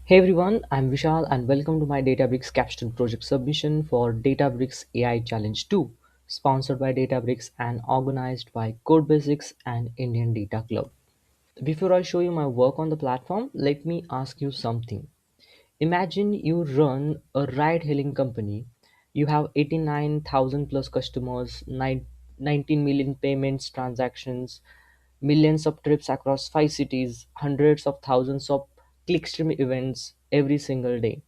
Hey everyone, I'm Vishal and welcome to my Databricks Capstone Project submission for Databricks AI Challenge 2, sponsored by Databricks and organized by Code Basics and Indian Data Club. Before I show you my work on the platform, let me ask you something. Imagine you run a ride-hailing company. You have 89,000 plus customers, 19 million payments transactions, millions of trips across 5 cities, hundreds of thousands of clickstream events every single day.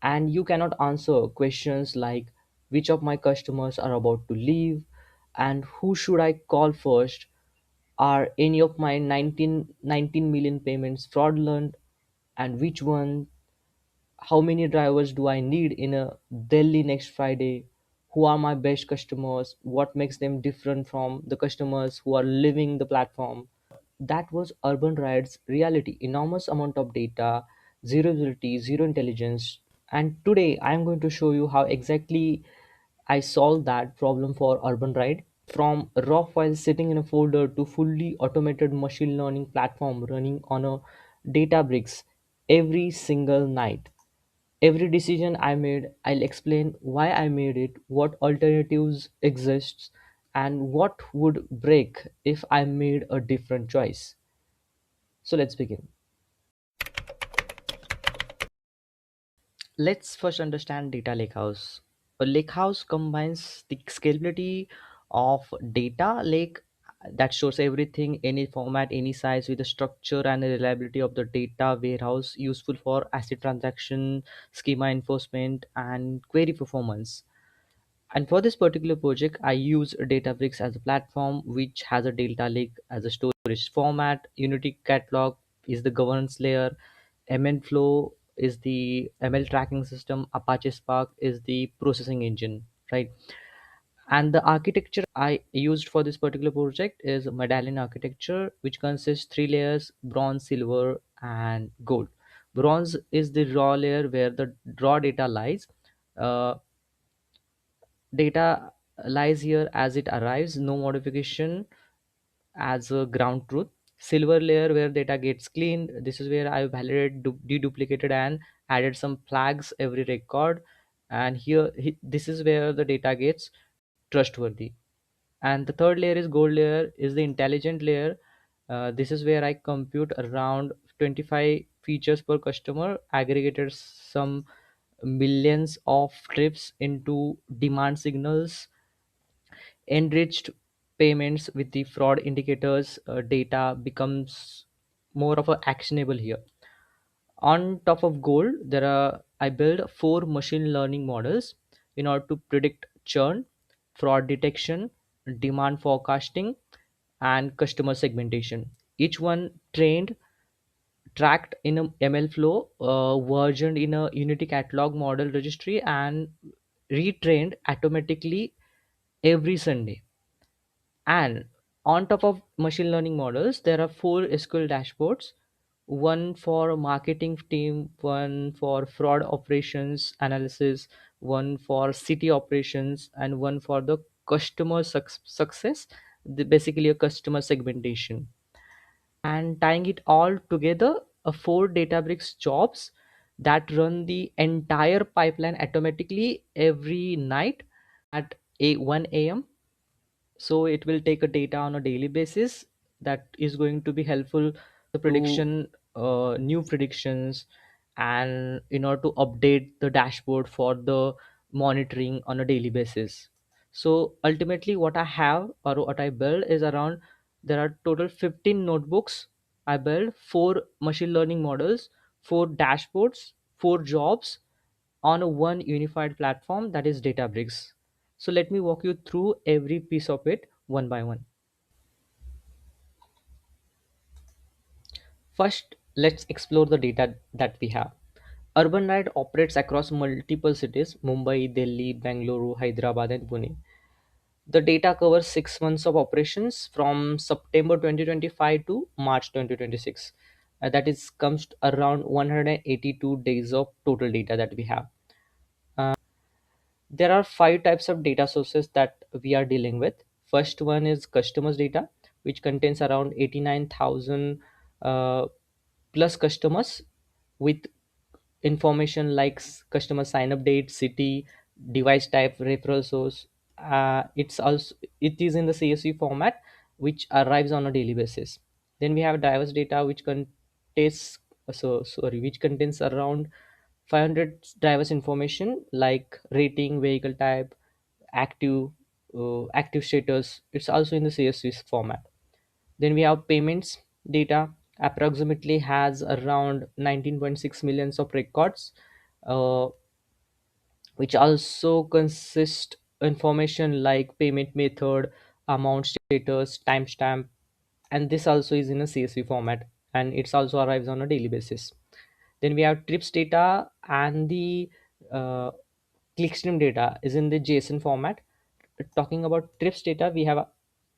And you cannot answer questions like which of my customers are about to leave and who should I call first? Are any of my 19 million payments fraudulent? And which one? How many drivers do I need in a Delhi next Friday? Who are my best customers? What makes them different from the customers who are leaving the platform? That was UrbanRide's reality. Enormous amount of data, zero visibility, zero intelligence. And today I am going to show you how exactly I solved that problem for UrbanRide. From raw files sitting in a folder to fully automated machine learning platform running on a Databricks every single night. Every decision I made, I'll explain why I made it, what alternatives exist, and what would break if I made a different choice. So let's begin. Let's first understand data lakehouse. A lakehouse combines the scalability of data lake that stores everything, any format, any size, with the structure and the reliability of the data warehouse useful for asset transaction, schema enforcement, and query performance. And for this particular project, I use Databricks as a platform, which has a data lake as a storage format. Unity catalog is the governance layer. ML Flow is the ML tracking system. Apache Spark is the processing engine, right? And the architecture I used for this particular project is medallion architecture, which consists three layers: bronze, silver, and gold. Bronze is the raw layer where the raw data lies. Uh, Data lies here as it arrives, no modification as a ground truth. Silver layer where data gets cleaned. This is where I validated, deduplicated, and added some flags every record. And this is where the data gets trustworthy. And the third layer is gold layer, is the intelligent layer. This is where I compute around 25 features per customer, aggregated some millions of trips into demand signals, enriched payments with the fraud indicators. Data becomes more of a actionable here. On top of gold, there are I build four machine learning models in order to predict churn, fraud detection, demand forecasting, and customer segmentation. Each one trained tracked in a ML flow, versioned in a Unity catalog model registry, and retrained automatically every Sunday. And on top of machine learning models, there are four SQL dashboards: one for marketing team, one for fraud operations analysis, one for city operations, and one for the customer success, basically a customer segmentation. And tying it all together, a four Databricks jobs that run the entire pipeline automatically every night at 1 a.m. So it will take a data on a daily basis that is going to be helpful the prediction, new predictions, and in order to update the dashboard for the monitoring on a daily basis. So ultimately what I have or what I build is around, there are total 15 notebooks. I build four machine learning models, four dashboards, four jobs on a one unified platform, that is Databricks. So let me walk you through every piece of it one by one. First, let's explore the data that we have. UrbanRide operates across multiple cities: Mumbai, Delhi, Bangalore, Hyderabad, and Pune. The data covers 6 months of operations from September 2025 to March 2026. That is comes to around 182 days of total data that we have. There are five types of data sources that we are dealing with. First one is customers data, which contains around 89,000 plus customers with information like customer sign up date, city, device type, referral source. It is in the CSV format, which arrives on a daily basis. Then we have drivers data, which contains which contains around 500 drivers information like rating, vehicle type, active active status. It's also in the CSV format. Then we have payments data, approximately has around 19.6 millions of records, uh, which also consist information like payment method, amount, status, timestamp, and this also is in a CSV format, and it's also arrives on a daily basis. Then we have trips data, and the uh, clickstream data is in the JSON format. Talking about trips data, we have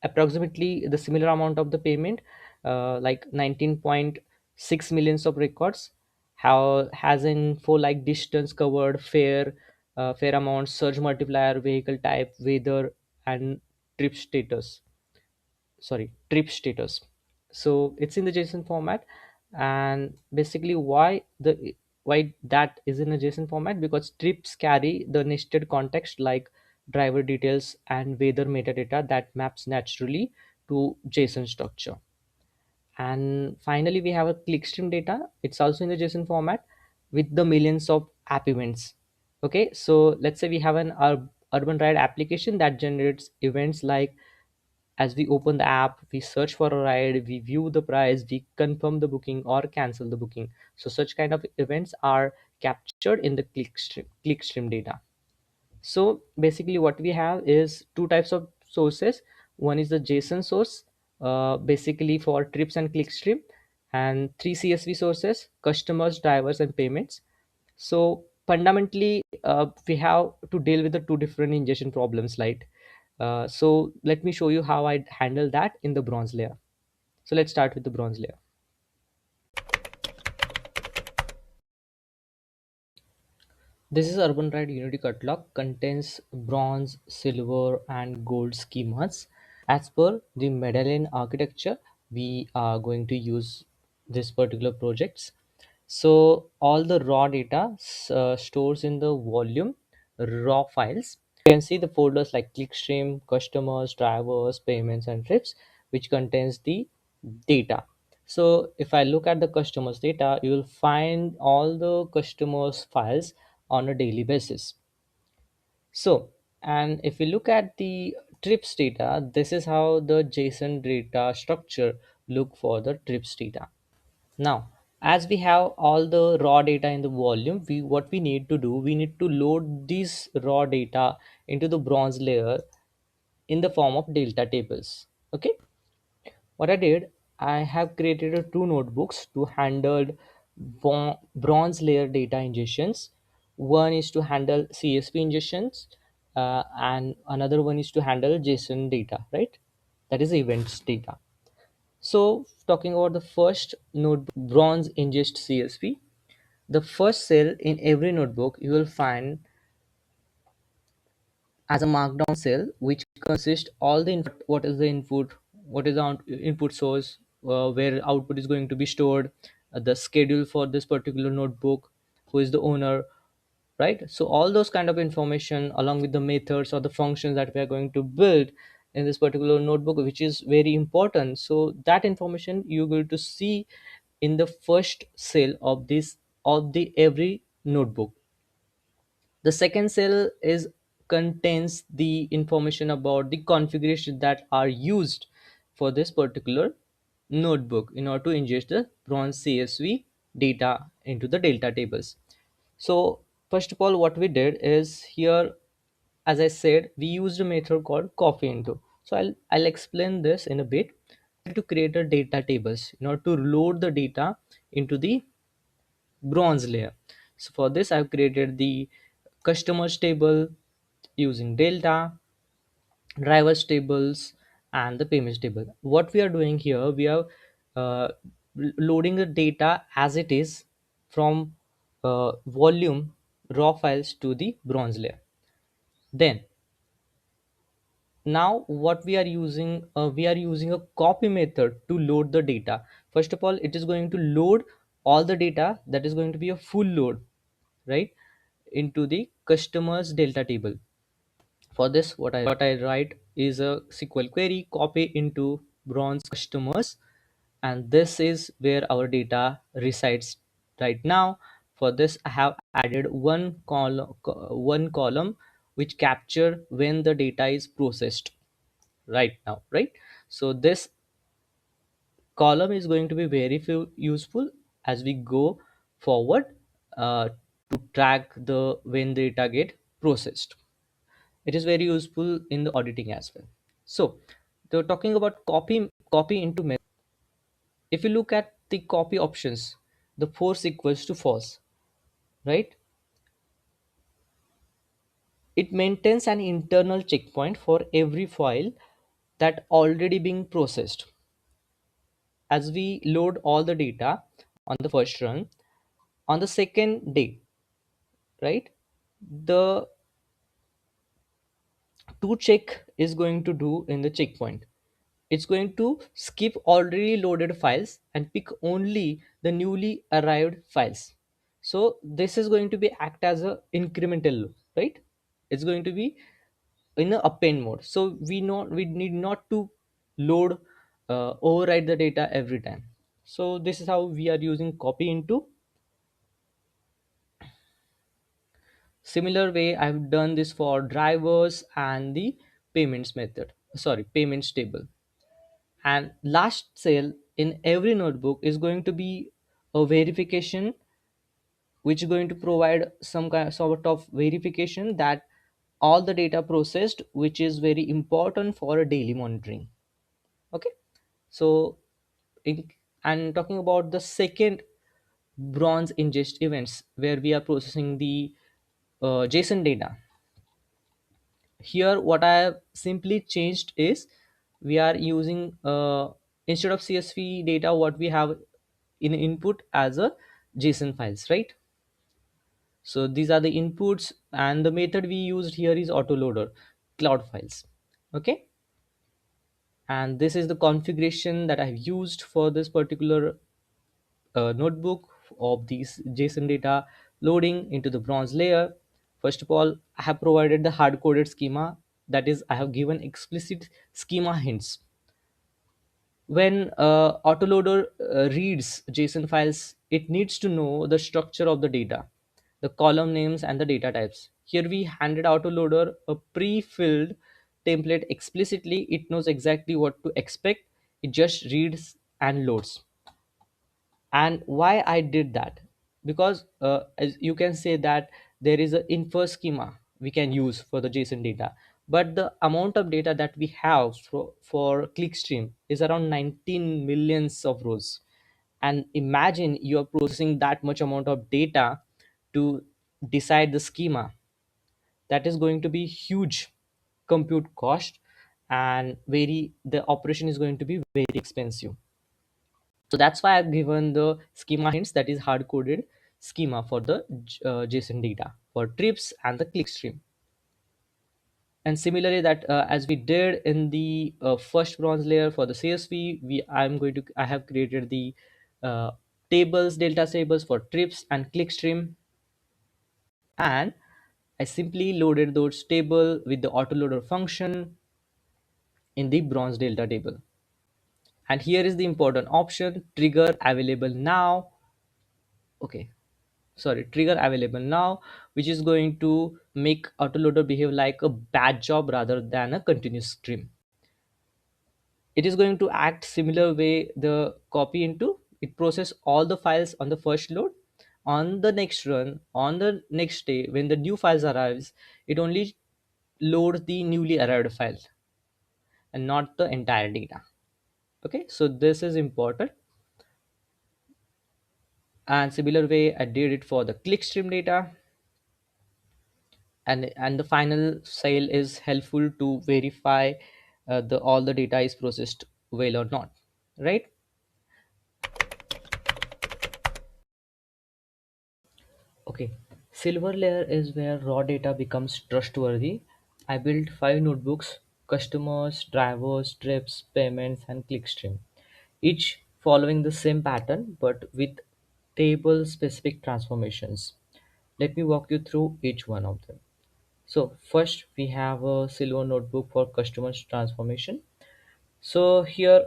approximately the similar amount of the payment, like 19.6 millions of records. How has info like distance covered, fare, fare amount, surge multiplier, vehicle type, weather, and trip status. Sorry, trip status. So it's in the JSON format. And basically why that is in a JSON format, because trips carry the nested context like driver details and weather metadata that maps naturally to JSON structure. And finally we have a clickstream data. It's also in the JSON format with the millions of app events. Okay, so let's say we have an urban ride application that generates events like, as we open the app, we search for a ride, we view the price, we confirm the booking or cancel the booking. So such kind of events are captured in the clickstream data. So basically what we have is two types of sources. One is the JSON source, basically for trips and clickstream, and three CSV sources: customers, drivers, and payments. So fundamentally, we have to deal with the two different ingestion problems, like so let me show you how I handle that in the bronze layer. So let's start with the bronze layer. This is UrbanRide Unity Catalog, contains bronze, silver, and gold schemas. As per the medallion architecture, we are going to use this particular projects. So all the raw data stores in the volume raw files. You can see the folders like clickstream, customers, drivers, payments, and trips, which contains the data. So if I look at the customers data, you will find all the customers files on a daily basis. So, and if we look at the trips data, this is how the JSON data structure look for the trips data. Now, as we have all the raw data in the volume, we what we need to do, we need to load this raw data into the bronze layer in the form of delta tables. Okay, what I did, I have created two notebooks to handle bronze layer data ingestions. One is to handle CSV ingestions, and another one is to handle JSON data, right? That is events data. So, talking about the first notebook, bronze ingest CSV, the first cell in every notebook you will find as a markdown cell, which consists all the input. What is the input, what is the input source, where output is going to be stored, the schedule for this particular notebook, who is the owner, right? So all those kind of information along with the methods or the functions that we are going to build in this particular notebook, which is very important. So that information you're going to see in the first cell of this, of the every notebook. The second cell is contains the information about the configuration that are used for this particular notebook in order to ingest the bronze CSV data into the delta tables. So first of all, what we did is here, as I said, we used a method called copy into. So I'll explain this in a bit. To create a data tables in order to load the data into the bronze layer. So for this, I've created the customers table using delta, drivers tables, and the payments table. What we are doing here, we are uh, loading the data as it is from volume raw files to the bronze layer. Then now what we are using a copy method to load the data. First of all, it is going to load all the data, that is going to be a full load. right, into the customer's delta table. For this, what I write is a SQL query, copy into bronze customers, and this is where our data resides right now. For this, I have added one column which capture when the data is processed right now, right? So this column is going to be very useful as we go forward, uh, to track the when data get processed. It is very useful in the auditing as well. So they're talking about copy into method. If you look at the copy options, the force equals to false, right? It maintains an internal checkpoint for every file that already being processed. As we load all the data on the first run, on the second day, right, the to check is going to do in the checkpoint. It's going to skip already loaded files and pick only the newly arrived files. So this is going to be act as a incremental loop, right? It's going to be in a append mode. So we need not to load, override the data every time. So this is how we are using copy into. Similar way, I've done this for drivers and the payments method. Sorry, payments table. And last cell in every notebook is going to be a verification, which is going to provide some kind sort of verification that all the data processed, which is very important for a daily monitoring. Okay. So in, and talking about the second bronze ingest events where we are processing the JSON data. Here what I have simply changed is we are using, instead of CSV data, what we have in input as a JSON files, right? So these are the inputs, and the method we used here is autoloader cloud files. Okay. And this is the configuration that I've used for this particular notebook of these JSON data loading into the bronze layer. First of all, I have provided the hard coded schema, that is, I have given explicit schema hints. When autoloader reads JSON files, it needs to know the structure of the data, the column names, and the data types. Here we handed autoloader a pre-filled template explicitly. It knows exactly what to expect. It just reads and loads. And why I did that? Because as you can say that there is an infer schema we can use for the JSON data, but the amount of data that we have for clickstream is around 19 millions of rows. And imagine you are processing that much amount of data to decide the schema. That is going to be huge compute cost, and very the operation is going to be very expensive. So that's why I've given the schema hints, that is hard coded schema for the JSON data for trips and the clickstream. And similarly, that as we did in the first bronze layer for the CSV, I have created the uh, tables, delta tables for trips and clickstream, and I simply loaded those table with the autoloader function in the bronze delta table. And here is the important option, trigger available now. Okay, sorry, trigger available now, which is going to make autoloader behave like a batch job rather than a continuous stream. It is going to act similar way the copy into. It process all the files on the first load. On the next run, on the next day, when the new files arrives, it only loads the newly arrived file and not the entire data. Okay, so this is important. And similar way I did it for the clickstream data. And the final sale is helpful to verify the all the data is processed well or not, right? Okay, silver layer is where raw data becomes trustworthy. I built 5 notebooks: customers, drivers, trips, payments, and clickstream, each following the same pattern but with table specific transformations. Let me walk you through each one of them. So first we have a silver notebook for customer transformation. So here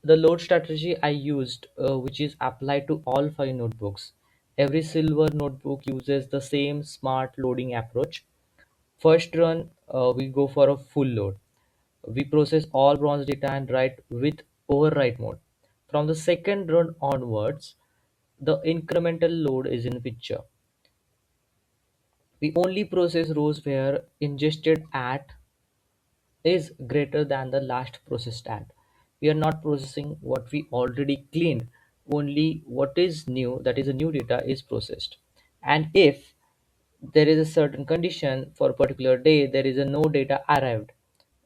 the load strategy I used, which is applied to all five notebooks. Every silver notebook uses the same smart loading approach. First run, we go for a full load. We process all bronze data and write with overwrite mode. From the second run onwards, the incremental load is in picture. We only process rows where ingested at is greater than the last processed at. We are not processing what we already cleaned, only what is new, that is a new data, is processed. And if there is a certain condition for a particular day, there is a no data arrived.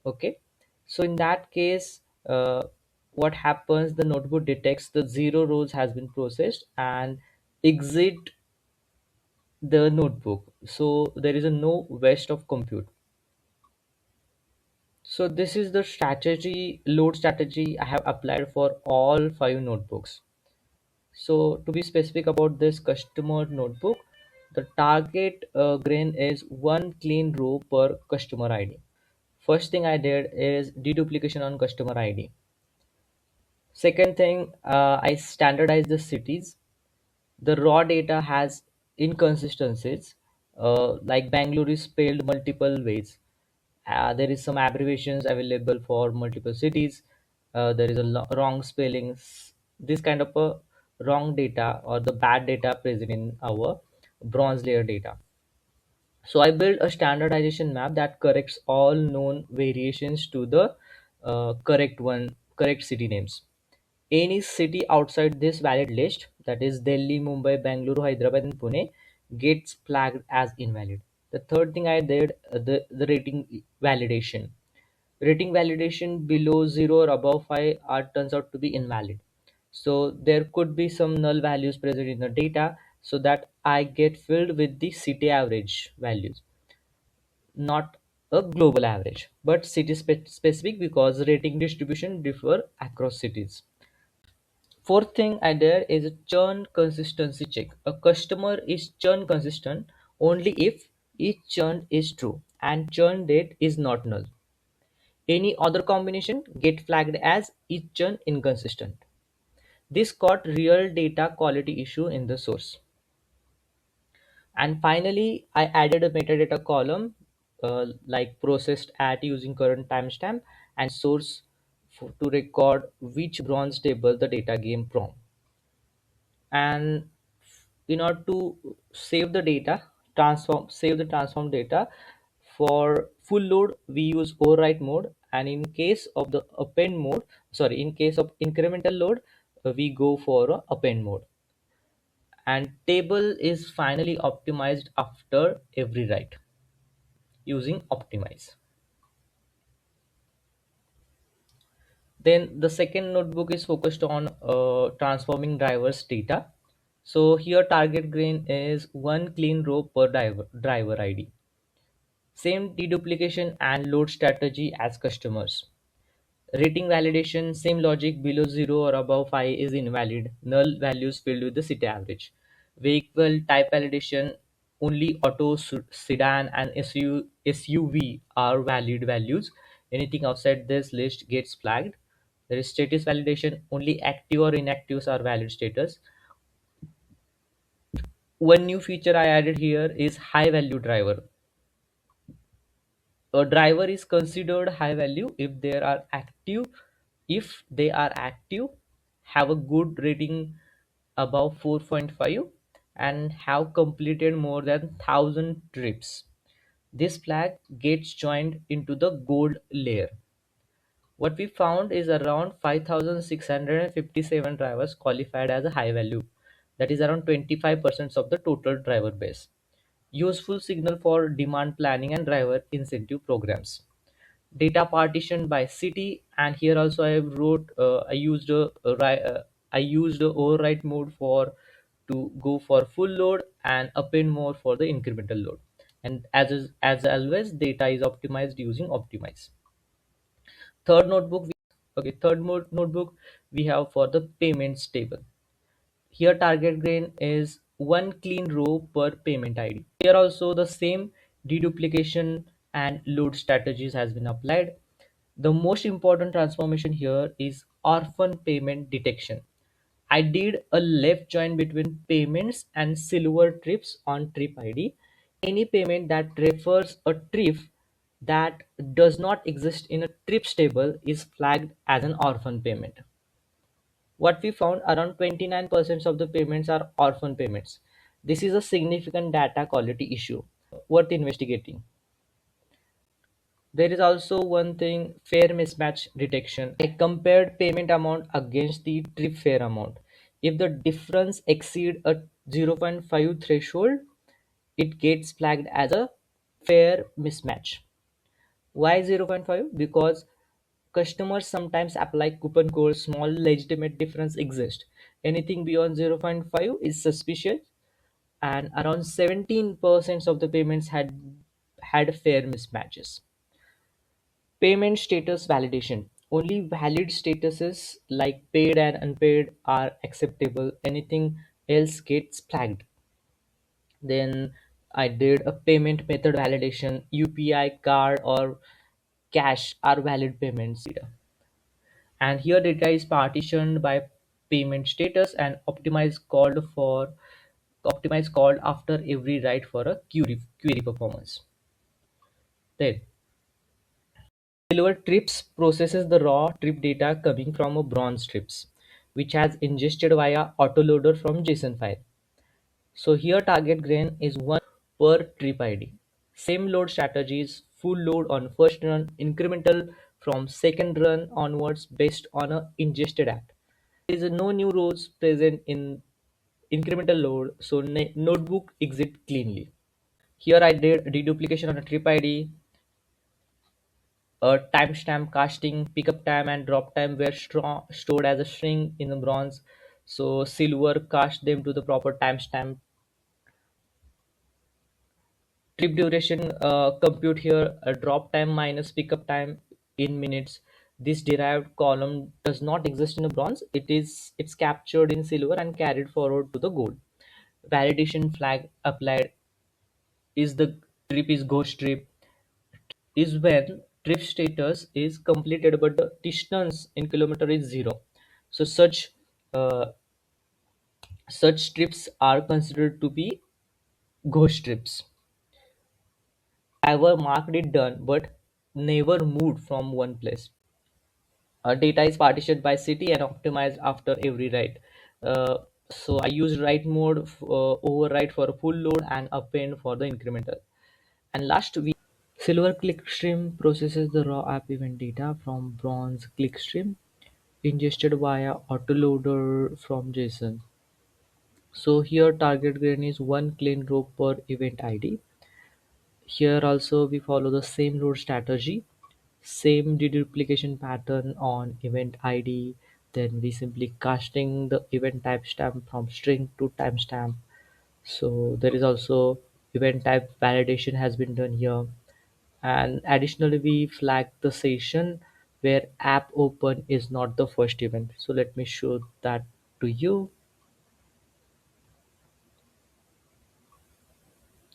Okay, so in that case, what happens, the notebook detects the zero rows has been processed and exit the notebook, so there is a no waste of compute. So this is the strategy, load strategy I have applied for all five notebooks. So to be specific about this customer notebook, the target grain is one clean row per customer ID. First thing I did is deduplication on customer ID. Second thing, I standardized the cities. The raw data has inconsistencies, like Bangalore is spelled multiple ways. There is some abbreviations available for multiple cities. There is a wrong spellings. This kind of a wrong data or the bad data present in our bronze layer data. So I built a standardization map that corrects all known variations to the correct city names. Any city outside this valid list, that is Delhi, Mumbai, Bangalore, Hyderabad, and Pune, gets flagged as invalid. The third thing I did, the rating validation. Rating validation below 0 or above 5 are turns out to be invalid. So there could be some null values present in the data, so that I get filled with the city average values, not a global average, but city specific, because rating distribution differ across cities. Fourth thing I did is a churn consistency check. A customer is churn consistent only if each churn is true and churn date is not null. Any other combination get flagged as each churn inconsistent. This caught real data quality issue in the source. And finally, I added a metadata column, like processed at using current timestamp and source to record which bronze table the data came from. And in order to save the transform data, for full load we use overwrite mode, and in case of the append mode, sorry, in case of incremental load, we go for append mode. And table is finally optimized after every write using optimize. Then the second notebook is focused on transforming drivers data. So here target grain is one clean row per driver ID. Same deduplication and load strategy as customers. Rating validation, same logic, below 0 or above 5 is invalid. Null values filled with the city average. Vehicle type validation, only auto, sedan and SUV are valid values. Anything outside this list gets flagged. There is status validation, only active or inactives are valid status. One new feature I added here is high value driver. A driver is considered high value if they are active, have a good rating above 4.5, and have completed more than 1,000 trips. This flag gets joined into the gold layer. What we found is around 5,657 drivers qualified as a high value, that is around 25% of the total driver base. Useful signal for demand planning and driver incentive programs. Data partition by city, and here also I wrote, I used a overwrite mode for to go for full load and append mode for the incremental load. And as always, data is optimized using optimize. Third notebook, notebook we have for the payments table. Here target grain is one clean row per payment ID. Here also the same deduplication and load strategies has been applied. The most important transformation here is orphan payment detection. I did a left join between payments and silver trips on trip ID. Any payment that refers a trip that does not exist in a trips table is flagged as an orphan payment. What we found, around 29% of the payments are orphan payments. This is a significant data quality issue worth investigating. There is also one thing, fair mismatch detection. I compared payment amount against the trip fare amount. If the difference exceed a zero point 0.5 threshold, it gets flagged as a fair mismatch. Why 0.5? Because customers sometimes apply coupon codes, small legitimate difference exists. Anything beyond zero point 0.5 is suspicious, and around 17% of the payments had fair mismatches. Payment status validation. Only valid statuses like paid and unpaid are acceptable. Anything else gets flagged. Then I did a payment method validation. UPI, card, or cash are valid payments. And here data is partitioned by payment status and optimized called after every write for a query performance. Then Silver Trips processes the raw trip data coming from a bronze trips, which has ingested via autoloader from JSON file. So here target grain is one per trip ID. Same load strategies, full load on first run, incremental from second run onwards based on a ingested app. There is no new rows present in incremental load, so notebook exit cleanly. Here I did deduplication on a trip ID, a timestamp casting, pickup time and drop time were stored as a string in the bronze. So silver cast them to the proper timestamp. Trip duration compute here, a drop time minus pickup time in minutes. This derived column does not exist in a bronze. It's captured in silver and carried forward to the gold. Validation flag applied is the trip is ghost trip is when trip status is completed but the distance in kilometer is zero. So uh, such trips are considered to be ghost trips. Ever marked it done but never moved from one place. Data is partitioned by city and optimized after every write. Uh, so I use write mode, overwrite for a full load and append for the incremental. And last week, Silver Clickstream processes the raw app event data from Bronze Clickstream, ingested via autoloader from JSON. So here target grain is one clean row per event ID. Here also we follow the same load strategy, same deduplication pattern on event ID. Then we simply casting the event type stamp from string to timestamp. So there is also event type validation has been done here. And additionally we flag the session where app open is not the first event. So let me show that to you.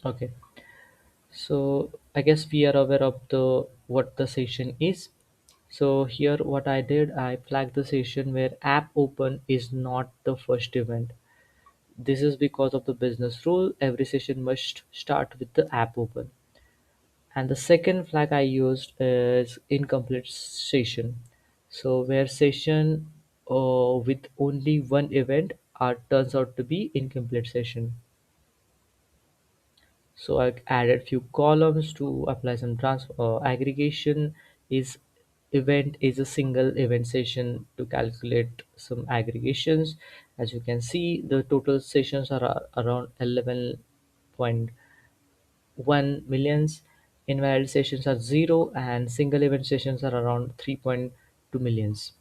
Okay, so I guess we are aware of the what the session is. So here what I did, I flagged the session where app open is not the first event. This is because of the business rule, every session must start with the app open. And the second flag I used is incomplete session. So where session with only one event are turns out to be incomplete session. So I added few columns to apply some aggregation. Is event is a single event session to calculate some aggregations. As you can see, the total sessions are around 11.1 millions. Invalid sessions are 0 and single event sessions are around 3.2 millions.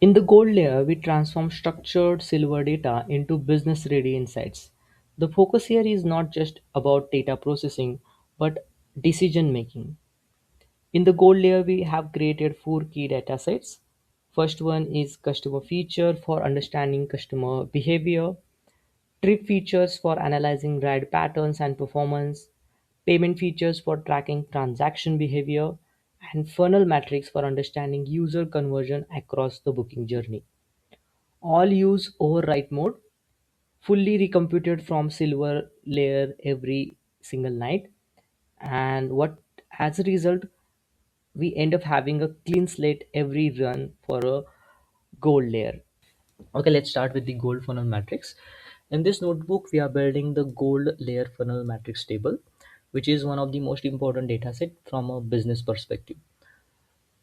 In the gold layer, we transform structured silver data into business ready insights. The focus here is not just about data processing, but decision making. In the gold layer, we have created four key data sets. First one is customer feature for understanding customer behavior, trip features for analyzing ride patterns and performance, payment features for tracking transaction behavior, and funnel metrics for understanding user conversion across the booking journey. All use overwrite mode, fully recomputed from silver layer every single night. And what as a result, we end up having a clean slate every run for a gold layer. Okay, let's start with the gold funnel matrix. In this notebook, we are building the gold layer funnel matrix table, which is one of the most important data set from a business perspective.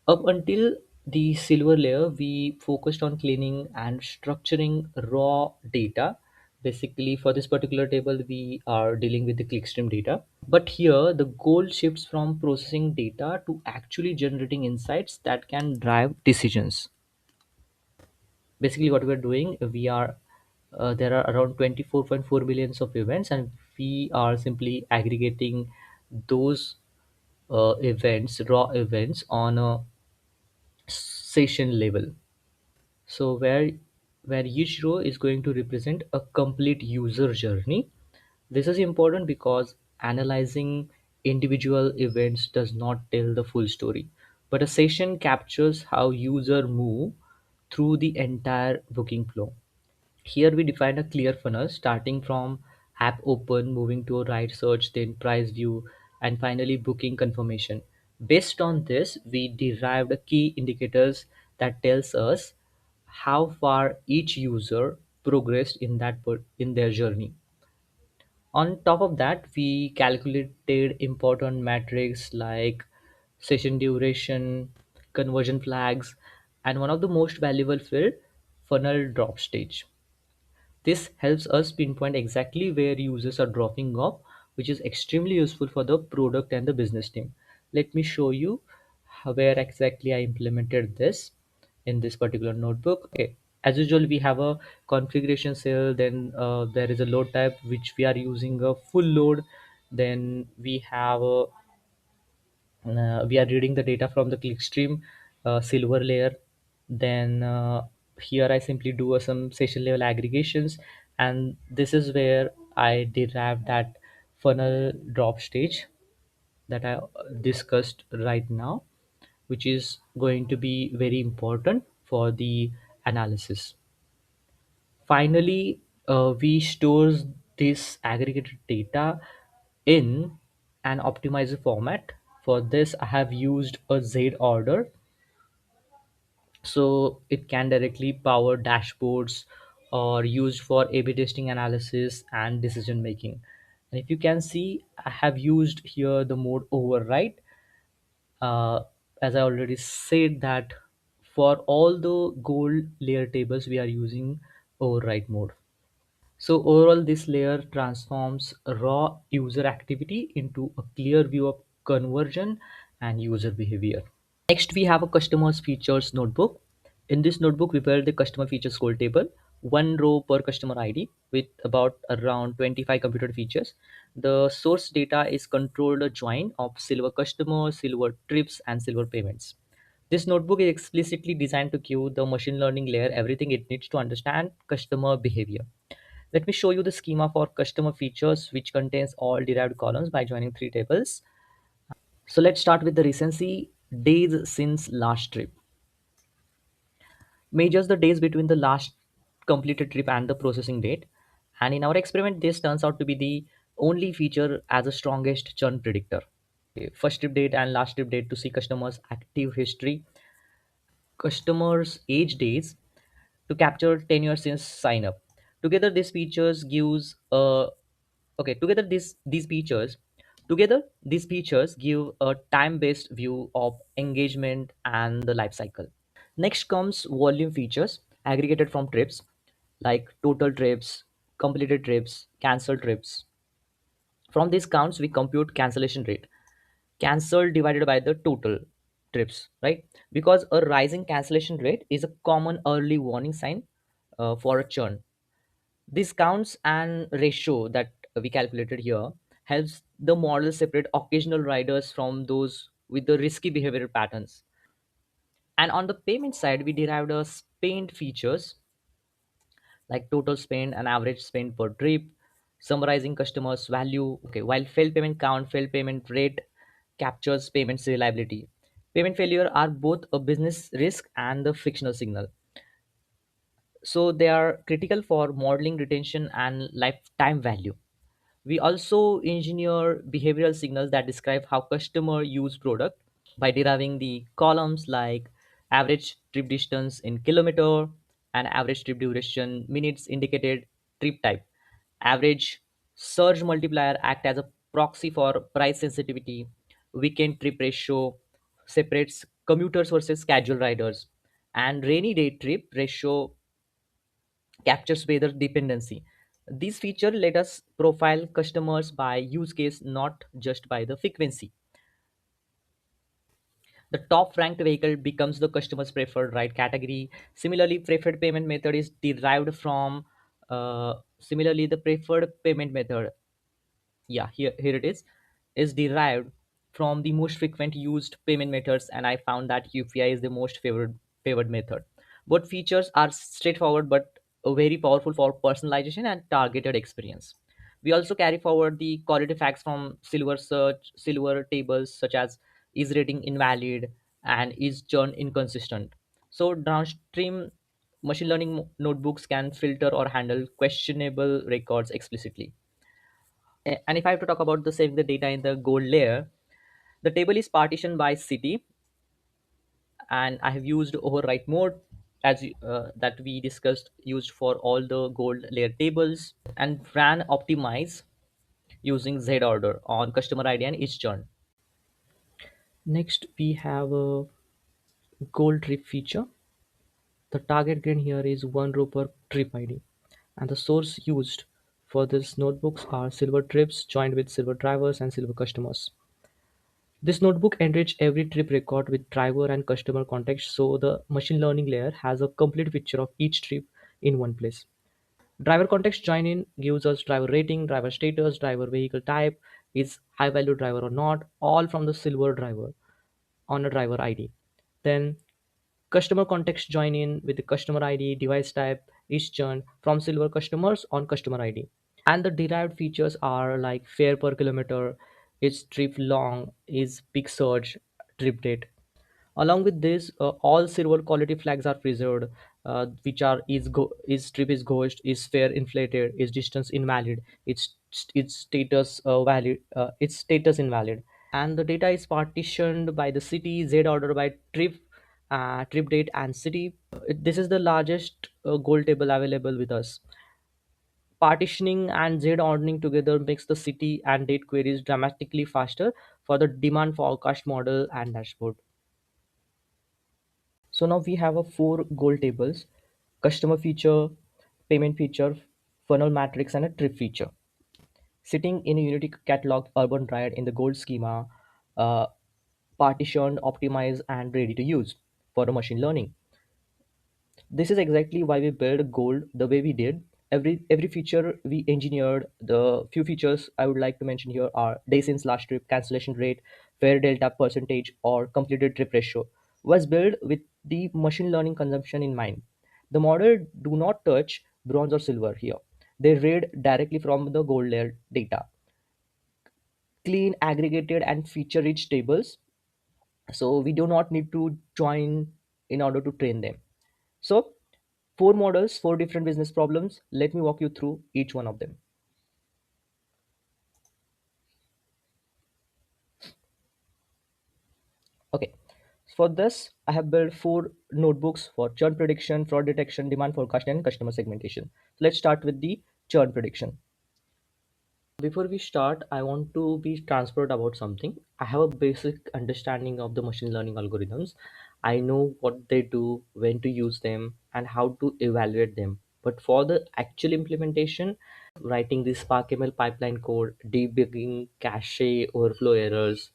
Up until the silver layer, we focused on cleaning and structuring raw data. Basically, for this particular table, we are dealing with the clickstream data. But here, the goal shifts from processing data to actually generating insights that can drive decisions. Basically, what we're doing, we are there are around 24.4 billions of events, and we are simply aggregating those events, raw events, on a session level. So where each row is going to represent a complete user journey. This is important because analyzing individual events does not tell the full story, but a session captures how user move through the entire booking flow. Here we define a clear funnel starting from app open, moving to a right search, then price view, and finally booking confirmation. Based on this, we derived key indicators that tells us how far each user progressed in in their journey. On top of that, we calculated important metrics like session duration, conversion flags, and one of the most valuable field, funnel drop stage. This helps us pinpoint exactly where users are dropping off, which is extremely useful for the product and the business team. Let me show you where exactly I implemented this in this particular notebook. Okay, as usual, we have a configuration cell, then there is a load type which we are using a full load, then we are reading the data from the clickstream silver layer. Then here I simply do some session level aggregations, and this is where I derive that funnel drop stage that I discussed right now, which is going to be very important for the analysis. Finally, we store this aggregated data in an optimizer format. For this, I have used a Z order, so it can directly power dashboards or used for A/B testing analysis and decision making. And if you can see, I have used here the mode override. As I already said that for all the gold layer tables, we are using override mode. So overall, this layer transforms raw user activity into a clear view of conversion and user behavior. Next, we have a customers features notebook. In this notebook, we build the customer features goal table, one row per customer ID with about around 25 computed features. The source data is controlled join of silver customers, silver trips, and silver payments. This notebook is explicitly designed to give the machine learning layer everything it needs to understand customer behavior. Let me show you the schema for customer features, which contains all derived columns by joining three tables. So let's start with the recency days since last trip. Measures the days between the last completed trip and the processing date. And in our experiment, this turns out to be the only feature as the strongest churn predictor. Okay, first trip date and last trip date to see customers' active history, customers' age days to capture tenure since sign up. Together, these features gives okay. Together these features give a time-based view of engagement and the life cycle. Next comes volume features aggregated from trips like total trips, completed trips, cancelled trips. From these counts, we compute cancellation rate. Cancelled divided by the total trips, right? Because a rising cancellation rate is a common early warning sign for a churn. This counts and ratio that we calculated here helps the model separate occasional riders from those with the risky behavioral patterns. And on the payment side, we derived a spend features like total spend and average spend per trip, summarizing customers value. Okay, while failed payment count, failed payment rate captures payments reliability. Payment failure are both a business risk and the frictional signal, so they are critical for modeling retention and lifetime value. We also engineer behavioral signals that describe how customer use product by deriving the columns like average trip distance in kilometer and average trip duration minutes indicated trip type. Average surge multiplier act as a proxy for price sensitivity. Weekend trip ratio separates commuters versus casual riders, and rainy day trip ratio captures weather dependency. These features let us profile customers by use case, not just by the frequency. The top ranked vehicle becomes the customer's preferred ride category. Similarly, preferred payment method is derived from similarly the preferred payment method, yeah, here it is derived from the most frequent used payment methods, and I found that UPI is the most favored method. Both features are straightforward but very powerful for personalization and targeted experience. We also carry forward the quality facts from silver tables such as is rating invalid and is churn inconsistent. So downstream machine learning notebooks can filter or handle questionable records explicitly. And if I have to talk about the saving the data in the gold layer, the table is partitioned by city, and I have used overwrite mode as that we discussed, used for all the gold layer tables, and ran optimize using Z order on customer ID and each churn. Next, we have a gold trip feature. The target gain here is 1 row per trip ID, and the source used for these notebooks are silver trips joined with silver drivers and silver customers. This notebook enrich every trip record with driver and customer context, so the machine learning layer has a complete picture of each trip in one place. Driver context join in gives us driver rating, driver status, driver vehicle type, is high value driver or not, all from the silver driver on a driver ID. Then customer context join in with the customer ID, device type is churned from silver customers on customer ID. And the derived features are like fare per kilometer, is trip long, is peak surge, trip date. Along with this, all silver quality flags are preserved, which are is trip is ghost, is fare inflated, is distance invalid, its status valid, its status invalid. And the data is partitioned by the city, Z order by trip, trip date and city. This is the largest gold table available with us. Partitioning and Z ordering together makes the city and date queries dramatically faster for the demand forecast model and dashboard. So now we have a four goal tables: customer feature, payment feature, funnel matrix, and a trip feature. Sitting in a Unity catalog UrbanRide in the gold schema, uh, partitioned, optimized, and ready to use for the machine learning. This is exactly why we built gold the way we did. Every feature we engineered. The few features I would like to mention here are day since last trip, cancellation rate, fare delta percentage, or completed trip ratio was built with the machine learning consumption in mind. The model do not touch bronze or silver here. They read directly from the gold layer data, clean, aggregated, and feature rich tables, so we do not need to join in order to train them. So four models, four different business problems. Let me walk you through each one of them. Okay. For this, I have built four notebooks for churn prediction, fraud detection, demand forecast, and customer segmentation. So let's start with the churn prediction. Before we start, I want to be transparent about something. I have a basic understanding of the machine learning algorithms. I know what they do, when to use them, and how to evaluate them. But for the actual implementation, writing the Spark ML pipeline code, debugging cache overflow errors,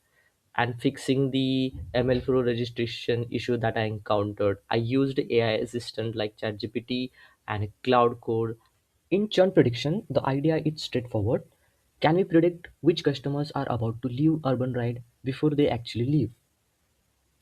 and fixing the ML flow registration issue that I encountered, I used AI assistant like ChatGPT and Cloud Code. In churn prediction, the idea is straightforward. Can we predict which customers are about to leave UrbanRide before they actually leave?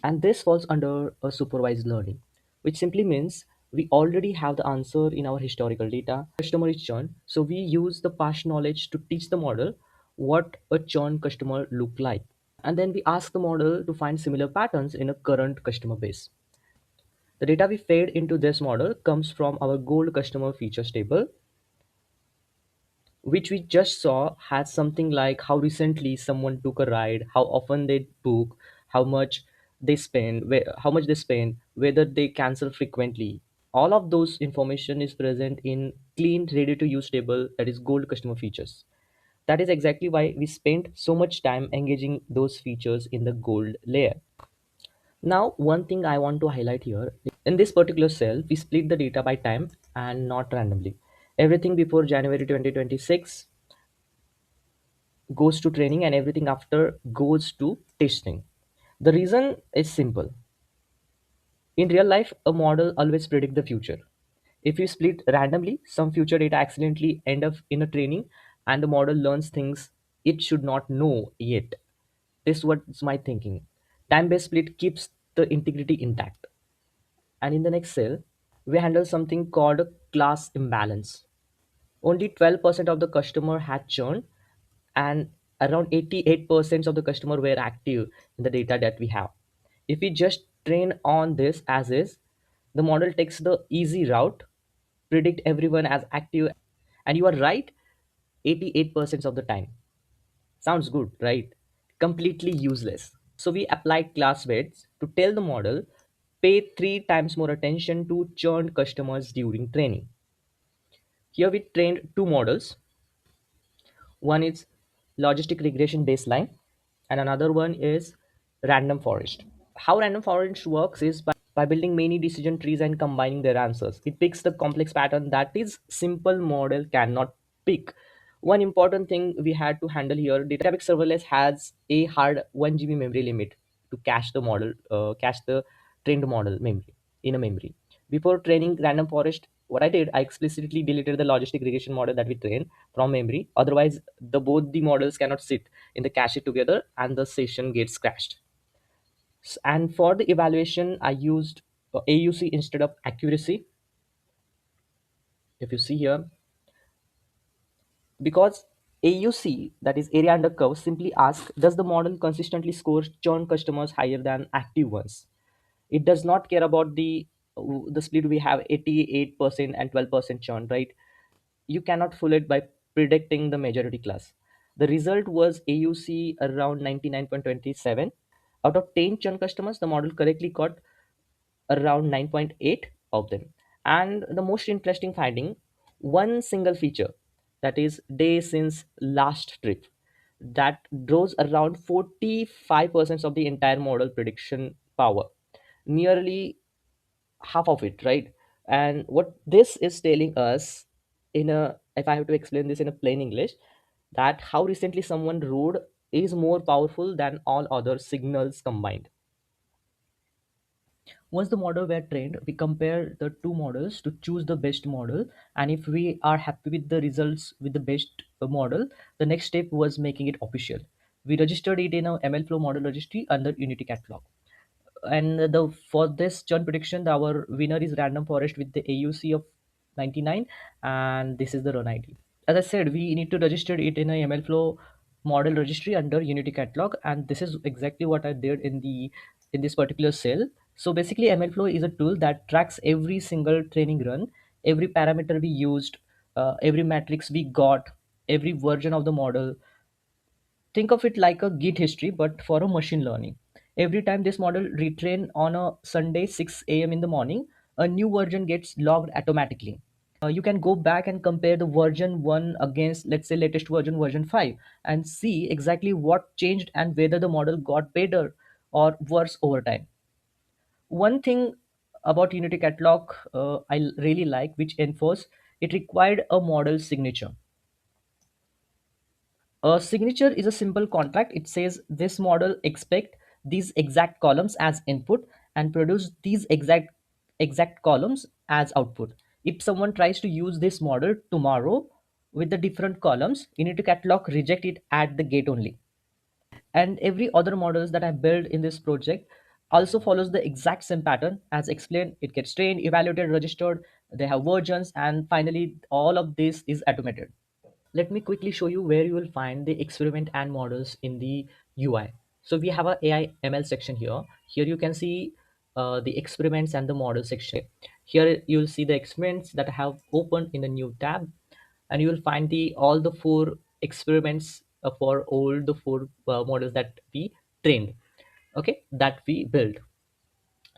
And this falls under a supervised learning, which simply means we already have the answer in our historical data. Customer is churn, so we use the past knowledge to teach the model what a churn customer look like. And then we ask the model to find similar patterns in a current customer base. The data we fed into this model comes from our gold customer features table, which we just saw has something like how recently someone took a ride, how often they book, how much they spend, how much they spend, whether they cancel frequently. All of those information is present in clean, ready to use table that is gold customer features. That is exactly why we spent so much time engaging those features in the gold layer. Now, one thing I want to highlight here, in this particular cell, we split the data by time and not randomly. Everything before January 2026 goes to training and everything after goes to testing. The reason is simple. In real life, a model always predict the future. If you split randomly, some future data accidentally end up in a training and the model learns things it should not know yet. This is what's my thinking. Time-based split keeps the integrity intact. And in the next cell, we handle something called class imbalance. Only 12% of the customer had churn and around 88% of the customer were active in the data that we have. If we just train on this as is, the model takes the easy route, predict everyone as active, and you are right 88% of the time. Sounds good, right? Completely useless. So we applied class weights to tell the model pay 3 times more attention to churned customers during training. Here we trained two models. One is logistic regression baseline, and another one is random forest. How random forest works is by building many decision trees and combining their answers. It picks the complex pattern that is simple model cannot pick. One important thing we had to handle here, Databricks serverless has a hard 1 GB memory limit to cache the trained model memory in a memory. Before training random forest, what I did, I explicitly deleted the logistic regression model that we trained from memory. Otherwise, the both the models cannot sit in the cache together and the session gets crashed. And for the evaluation, I used AUC instead of accuracy. If you see here, because AUC, that is area under curve, simply asks, does the model consistently score churn customers higher than active ones? It does not care about the split. We have 88% and 12% churn, right? You cannot fool it by predicting the majority class. The result was AUC around 99.27. Out of 10 churn customers, the model correctly caught around 9.8 of them. And the most interesting finding, one single feature, that is day since last trip, that draws around 45% of the entire model prediction power, nearly half of it, right? And what this is telling us, in a, if I have to explain this in a plain English, that how recently someone rode is more powerful than all other signals combined. Once the model were trained, we compare the two models to choose the best model, and if we are happy with the results with the best model, the next step was making it official. We registered it in a MLflow model registry under Unity catalog. And the for this churn prediction, our winner is random forest with the AUC of 99, and this is the run ID. As I said, we need to register it in a MLflow model registry under Unity catalog, and this is exactly what I did in this particular cell. So basically, MLflow is a tool that tracks every single training run, every parameter we used, every matrix we got, every version of the model. Think of it like a Git history, but for a machine learning. Every time this model retrain on a Sunday 6 a.m. in the morning, a new version gets logged automatically. You can go back and compare the version 1 against, let's say, latest version 5, and see exactly what changed and whether the model got better or worse over time. One thing about Unity Catalog I really like, which enforce it required a model signature. A signature is a simple contract. It says this model expect these exact columns as input and produce these exact columns as output. If someone tries to use this model tomorrow with the different columns, you need to catalog reject it at the gate only. And every other models that I built in this project, also follows the exact same pattern as explained. It gets trained, evaluated, registered, they have versions, and finally all of this is automated. Let me quickly show you where you will find the experiment and models in the UI. So we have a AI ML section here. Here you can see the experiments and the model section. Here you will see the experiments that I have opened in the new tab, and you will find the all the four experiments for all the four models that we trained, okay, that we built.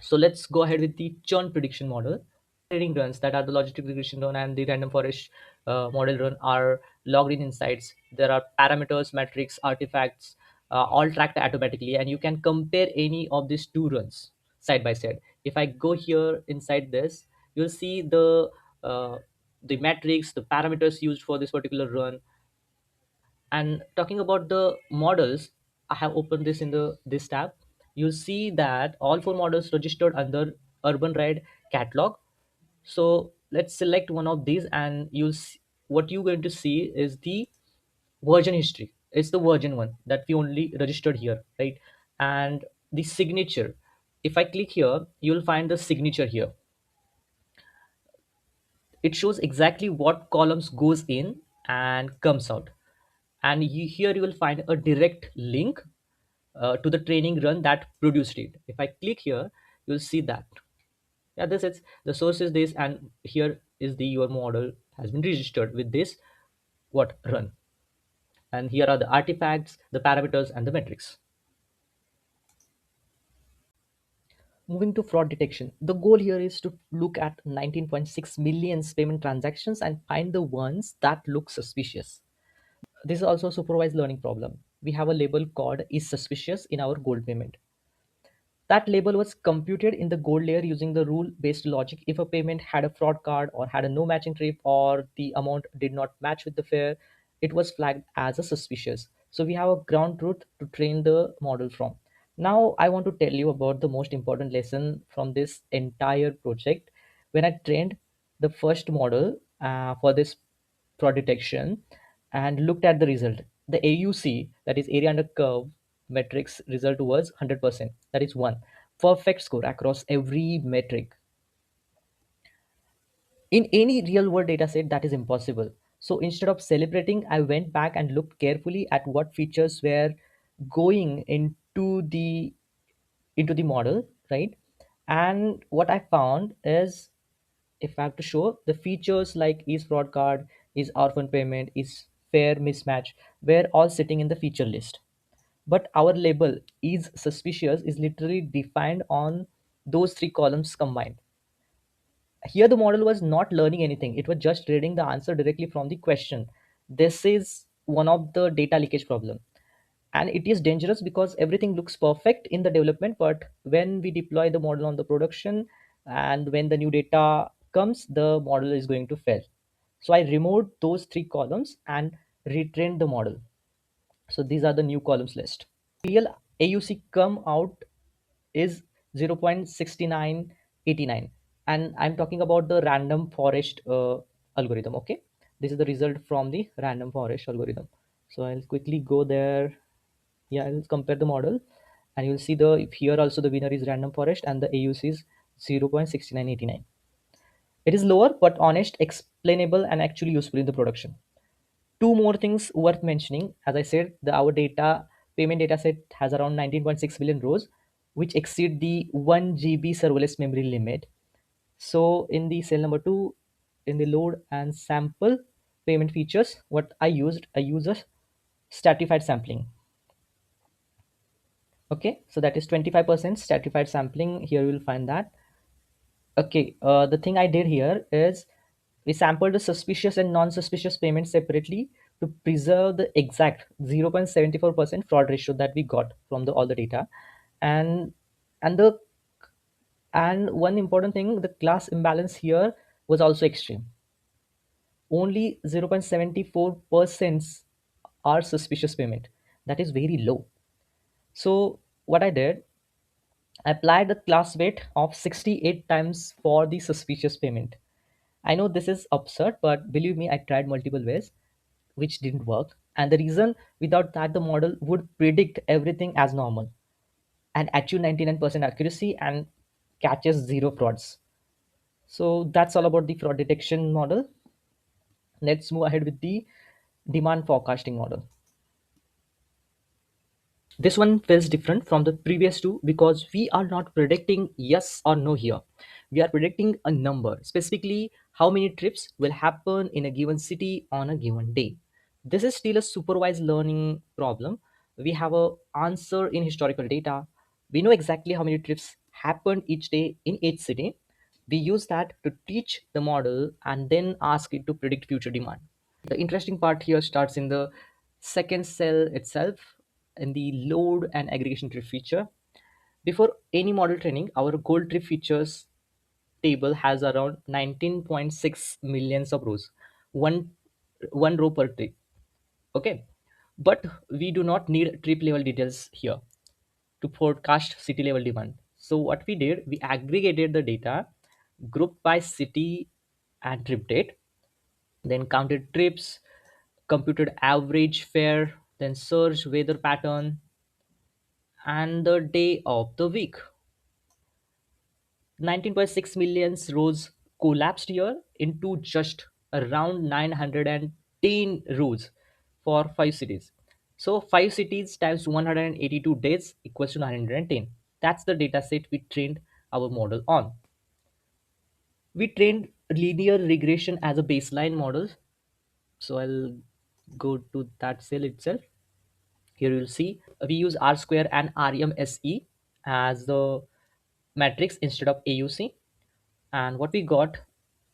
So let's go ahead with the churn prediction model. Training runs, that are the logistic regression run and the random forest model run, are logged in insights. There are parameters, metrics, artifacts, all tracked automatically, and you can compare any of these two runs side by side. If I go here inside this, you'll see uh, the metrics, the parameters used for this particular run. And talking about the models, I have opened this in the this tab. You'll see that all four models registered under UrbanRide catalog. So let's select one of these, and what you're going to see is the version history. It's the version one that we only registered here, right? And the signature. If I click here, you'll find the signature here. It shows exactly what columns goes in and comes out. And here you will find a direct link to the training run that produced it. If I click here, you'll see that, yeah, this is the source is this, and here is the your model has been registered with this what run, and here are the artifacts, the parameters, and the metrics. Moving to fraud detection, the goal here is to look at 19.6 million payment transactions and find the ones that look suspicious. This is also a supervised learning problem. We have a label called is suspicious in our gold payment. That label was computed in the gold layer using the rule based logic. If a payment had a fraud card or had a no matching trip or the amount did not match with the fare, it was flagged as a suspicious. So we have a ground truth to train the model from. Now I want to tell you about the most important lesson from this entire project. When I trained the first model for this fraud detection and looked at the result, the AUC, that is area under curve metrics, result was 100%. That is one perfect score across every metric. In any real world data set, that is impossible. So instead of celebrating, I went back and looked carefully at what features were going into the model, right? And what I found is, if I have to show the features like is fraud card, is orphan payment, is fair mismatch, were all sitting in the feature list. But our label is suspicious is literally defined on those three columns combined. Here the model was not learning anything, it was just reading the answer directly from the question. This is one of the data leakage problem, and it is dangerous because everything looks perfect in the development, but when we deploy the model on the production and when the new data comes, the model is going to fail. So I removed those three columns and retrained the model. So these are the new columns list. Real AUC come out is 0.6989, and I'm talking about the random forest algorithm. Okay, this is the result from the random forest algorithm. So I'll quickly go there. Yeah, I'll compare the model, and you'll see the if here also the winner is random forest and the AUC is 0.6989. It is lower but honest, explainable, and actually useful in the production. Two more things worth mentioning. As I said, our data payment data set has around 19.6 billion rows, which exceed the 1 GB serverless memory limit. So in the cell number two, in the load and sample payment features, what I use a stratified sampling. Okay, so that is 25% stratified sampling. Here you will find that. Okay, the thing I did here is we sampled the suspicious and non-suspicious payments separately to preserve the exact 0.74% fraud ratio that we got from all the data. And and the and one important thing, the class imbalance here was also extreme. Only 0.74% are suspicious payment. That is very low. So what I did, I applied the class weight of 68 times for the suspicious payment. I know this is absurd, but believe me, I tried multiple ways, which didn't work. And the reason, without that, the model would predict everything as normal. and achieve 99% accuracy and catches zero frauds. So that's all about the fraud detection model. Let's move ahead with the demand forecasting model. This one feels different from the previous two because we are not predicting yes or no here. We are predicting a number, specifically how many trips will happen in a given city on a given day. This is still a supervised learning problem. We have a answer in historical data. We know exactly how many trips happened each day in each city. We use that to teach the model and then ask it to predict future demand. The interesting part here starts in the second cell itself, in the load and aggregation tree feature. Before any model training, our goal tree features table has around 19.6 millions of rows, one one row per tree. Okay, but we do not need trip level details here to forecast city level demand. So what we did, we aggregated the data, grouped by city and trip date, then counted trips, computed average fare, then search weather pattern and the day of the week. 19.6 million rows collapsed here into just around 910 rows for 5 cities. So 5 cities times 182 days equals to 910. That's the data set we trained our model on. We trained linear regression as a baseline model. So I'll go to that cell itself. Here you'll see we use R square and RMSE as the matrix instead of AUC. And what we got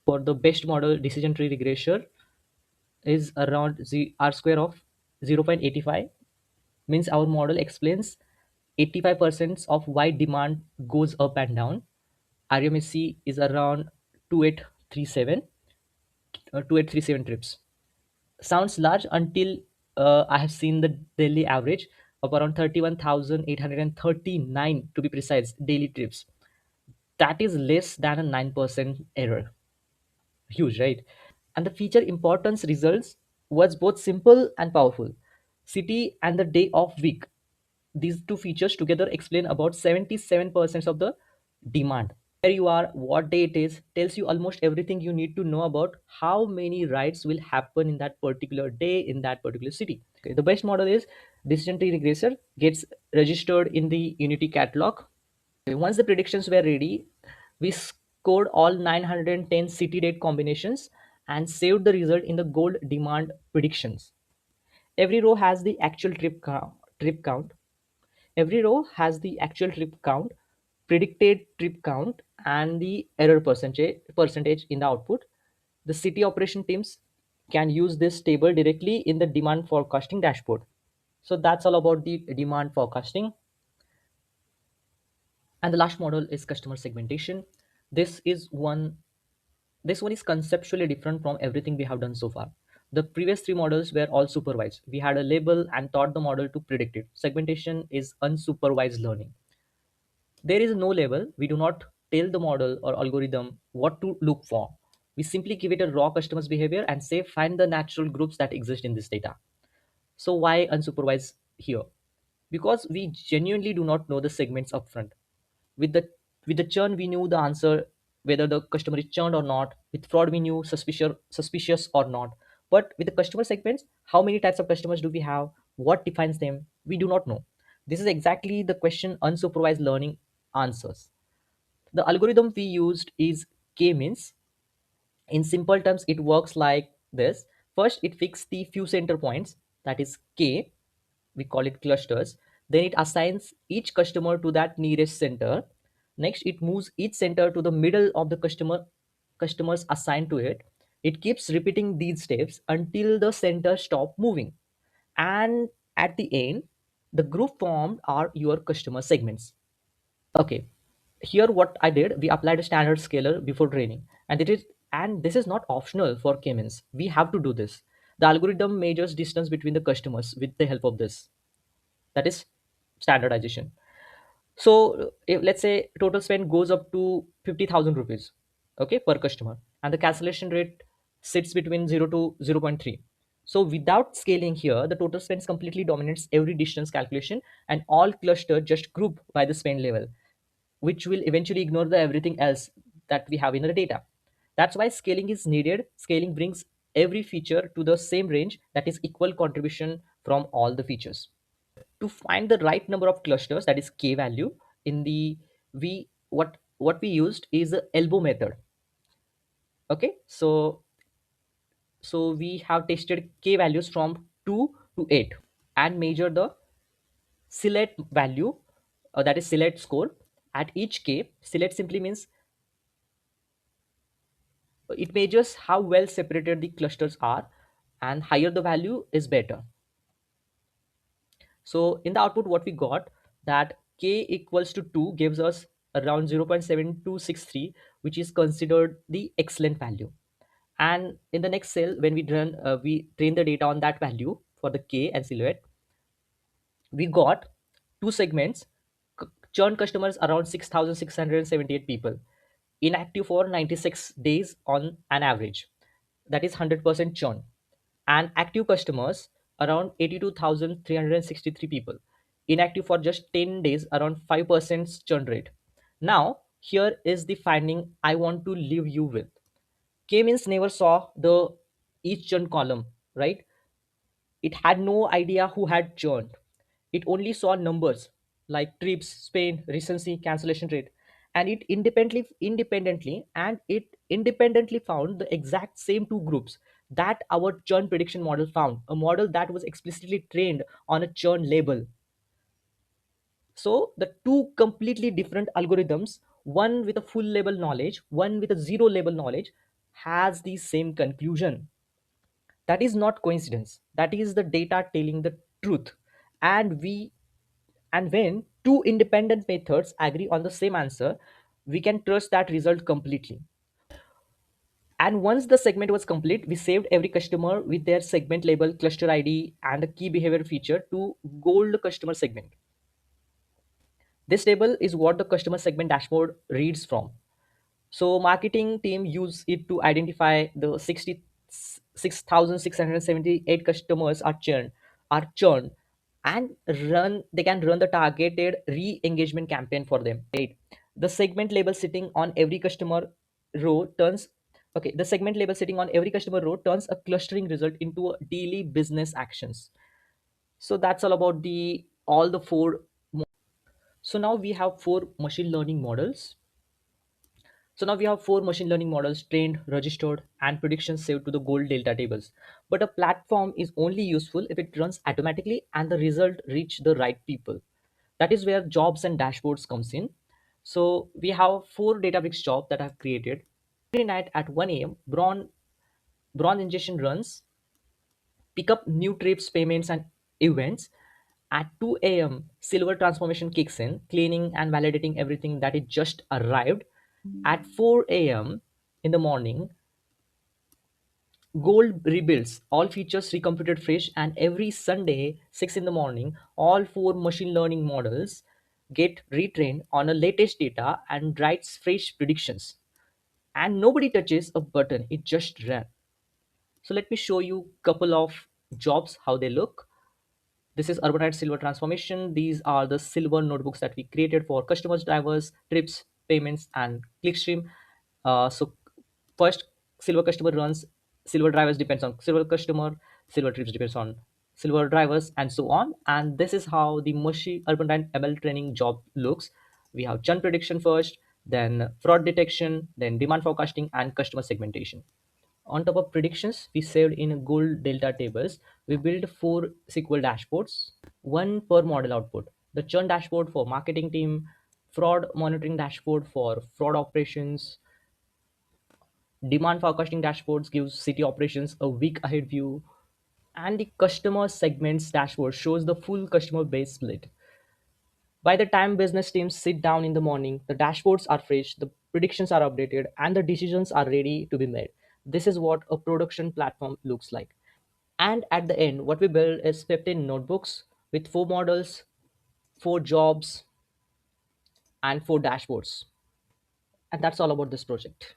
for the best model decision tree regression is around R square of 0.85, means our model explains 85% of why demand goes up and down. RMSE is around 2837, 2837 trips. Sounds large until I have seen the daily average of around 31,839 to be precise daily trips. That is less than a 9% error. Huge, right? And the feature importance results was both simple and powerful. City and the day of week. These two features together explain about 77% of the demand. Where you are, what day it is, tells you almost everything you need to know about how many rides will happen in that particular day in that particular city. Okay, the best model is decision tree regressor gets registered in the Unity catalog. Okay, once the predictions were ready, we scored all 910 city date combinations and saved the result in the gold demand predictions. Every row has the actual trip count. Every row has the actual trip count, predicted trip count, and the error percentage in the output. The city operation teams can use this table directly in the demand forecasting dashboard. So that's all about the demand forecasting. And the last model is customer segmentation. This is one this one is conceptually different from everything we have done so far. The previous three models were all supervised. We had a label and taught the model to predict it. Segmentation is unsupervised learning. There is no label. We do not tell the model or algorithm what to look for. We simply give it a raw customer's behavior and say find the natural groups that exist in this data. So why unsupervised here? Because we genuinely do not know the segments upfront. With the with the churn, we knew the answer whether the customer is churned or not. With fraud, we knew suspicious or not. But with the customer segments, how many types of customers do we have? What defines them? We do not know. This is exactly the question unsupervised learning answers. The algorithm we used is k-means. In simple terms, it works like this. First, it fixes the few center points, that is k. We call it clusters. Then it assigns each customer to that nearest center. Next, it moves each center to the middle of the customers assigned to it. It keeps repeating these steps until the center stop moving. And at the end, the group formed are your customer segments. Okay, here what I did, we applied a standard scalar before training, and this is not optional for K-means. We have to do this. The algorithm measures distance between the customers with the help of this. That is standardization. So if, let's say total spend goes up to 50,000 rupees, okay, per customer, and the cancellation rate sits between 0 to 0.3. So without scaling here, the total spends completely dominates every distance calculation, and all cluster just group by the spend level, which will eventually ignore the everything else that we have in the data. That's why scaling is needed. Scaling brings every feature to the same range, that is equal contribution from all the features. To find the right number of clusters, that is k value, in the we what we used is the elbow method. Okay, so we have tested k values from 2 to 8 and measure the select value, that is select score at each k. Select simply means it measures how well separated the clusters are, and higher the value is better. So in the output what we got, that k equals to 2 gives us around 0.7263, which is considered the excellent value. And in the next cell, when we train the data on that value for the k and silhouette, we got two segments. Churn customers around 6,678 people, inactive for 96 days on an average, that is 100% churn, and active customers around 82,363 people, inactive for just 10 days, around 5% churn rate. Now here is the finding I want to leave you with. K means never saw the each churn column, right? It had no idea who had churned. It only saw numbers like trips, Spain, recency, cancellation rate, and it independently found the exact same two groups that our churn prediction model found, a model that was explicitly trained on a churn label. So the two completely different algorithms, one with a full label knowledge, one with a zero label knowledge, has the same conclusion. That is not coincidence, that is the data telling the truth. And we and when two independent methods agree on the same answer, we can trust that result completely. And once the segment was complete, we saved every customer with their segment label, cluster id, and a key behavior feature to gold customer segment. This table is what the customer segment dashboard reads from. So marketing team use it to identify the 66,678 customers are churned, and run they can run the targeted re-engagement campaign for them. Right. The segment label sitting on every customer row turns Okay, the segment label sitting on every customer row turns a clustering result into a daily business actions. So that's all about the all the four. So now we have four machine learning models. So now we have four machine learning models trained, registered, and predictions saved to the gold delta tables. But a platform is only useful if it runs automatically and the result reach the right people. That is where jobs and dashboards comes in. So we have four Databricks jobs that I've created. Every night at 1 a.m., bronze ingestion runs, pick up new trips, payments, and events. At 2 a.m., silver transformation kicks in, cleaning and validating everything that it just arrived. At 4 a.m. in the morning, gold rebuilds, all features recomputed fresh, and every Sunday, 6 in the morning, all four machine learning models get retrained on the latest data and writes fresh predictions. And nobody touches a button, it just ran. So let me show you couple of jobs, how they look. This is UrbanRide Silver Transformation. These are the silver notebooks that we created for customers, drivers, trips, payments, and clickstream. So first, silver customer runs, silver drivers depends on silver customer, silver trips depends on silver drivers, and so on. And this is how the mushy UrbanRide ML training job looks. We have churn prediction first, then fraud detection, then demand forecasting, and customer segmentation. On top of predictions we saved in gold delta tables, we built four SQL dashboards, one per model output. The churn dashboard for marketing team, fraud monitoring dashboard for fraud operations, demand forecasting dashboards gives city operations a week ahead view, and the customer segments dashboard shows the full customer base split. By the time business teams sit down in the morning, the dashboards are fresh, the predictions are updated, and the decisions are ready to be made. This is what a production platform looks like. And at the end, what we build is 15 notebooks with four models, four jobs, and four dashboards. And that's all about this project.